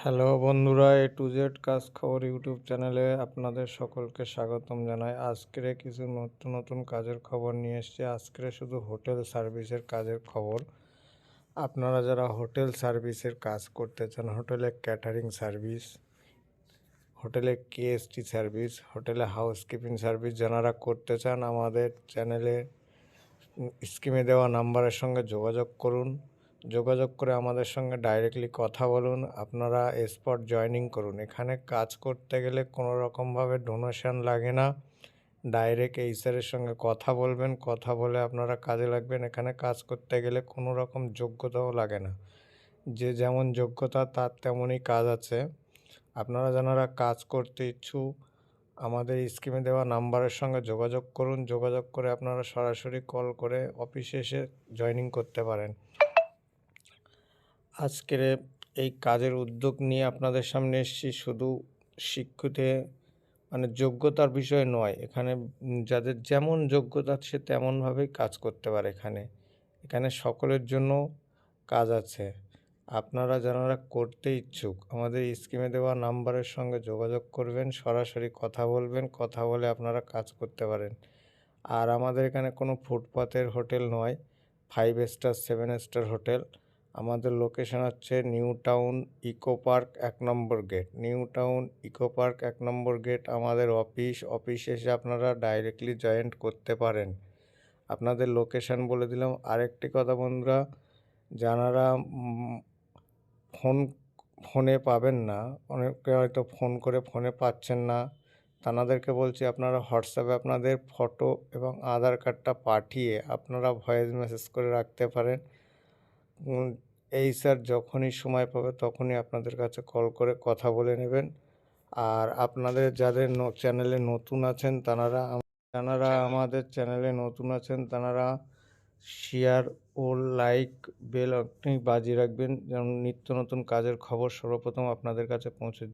Hello বন্ধুরা, A to Z কাজ খবর ইউটিউব চ্যানেলে আপনাদের সকলকে স্বাগতম জানাই। আজকের কিছু নতুন নতুন কাজের খবর নিয়ে এসেছি। আজকের শুধু হোটেল সার্ভিসের কাজের খবর। আপনারা যারা হোটেল সার্ভিসের কাজ করতে চান, হোটেলে ক্যাটারিং সার্ভিস, হোটেলে KST সার্ভিস, হোটেলে হাউসকিপিং সার্ভিস যারা করতে চান, আমাদের চ্যানেলে স্ক্রিনে দেওয়া নাম্বারের সঙ্গে যোগাযোগ করুন। যোগাযোগ করে আমাদের সঙ্গে ডাইরেক্টলি কথা বলুন। আপনারা স্পট জয়েনিং করুন। এখানে কাজ করতে গেলে কোনো রকমভাবে ডোনেশন লাগে না। ডাইরেক্ট স্যারের সঙ্গে কথা বলবেন, কথা বলে আপনারা কাজে লাগবেন। এখানে কাজ করতে গেলে কোনো রকম যোগ্যতাও লাগে না। যে যেমন যোগ্যতা তার তেমনই কাজ আছে। আপনারা যারা কাজ করতে ইচ্ছুক, আমাদের স্ক্রিনে দেওয়া নাম্বারের সঙ্গে যোগাযোগ করুন। যোগাযোগ করে আপনারা সরাসরি কল করে অফিসে এসে জয়েনিং করতে পারেন। আজকের এই কাজের উদ্যোগ নিয়ে আপনাদের সামনে এসেছি। শুধু শিক্ষিত যোগ্যতার বিষয় নয়, এখানে যাদের যেমন যোগ্যতা সে তেমনভাবেই কাজ করতে পারে। এখানে সকলের জন্য কাজ আছে। আপনারা যারা করতে ইচ্ছুক, আমাদের স্ক্রিনে দেওয়া নাম্বারের সঙ্গে যোগাযোগ করবেন, সরাসরি কথা বলবেন, কথা বলে আপনারা কাজ করতে পারেন। আর আমাদের এখানে কোনো ফুটপাতের হোটেল নয়, 5 স্টার 7 স্টার হোটেল। আমাদের লোকেশন হচ্ছে New Town Eco Park 1 number gate. New Town Eco Park 1 number gate আমাদের অফিসে এসে আপনারা ডাইরেক্টলি জয়েন্ট করতে পারেন। আপনাদের লোকেশন বলে দিলাম। আরেকটি কথা বন্ধুরা, যারা ফোনে পাবেন না, অনেকে হয়তো ফোন করে ফোনে পাচ্ছেন না, তাদেরকে বলছি আপনারা হোয়াটসঅ্যাপে আপনাদের ফটো এবং আধার কার্ডটা পাঠিয়ে আপনারা ভয়েস মেসেজ করে রাখতে পারেন। স্যার যখনই সময় পাবে তখনই আপনাদের কাছে কল করে কথা বলে নেবেন। আর আপনাদের যাদের চ্যানেলে নতুন আছেন তারা আমাদের চ্যানেলে নতুন আছেন তারা শেয়ার ও লাইক বেল আপনি বাজিয়ে রাখবেন, যেন নিত্য নতুন কাজের খবর সর্বপ্রথম আপনাদের কাছে পৌঁছে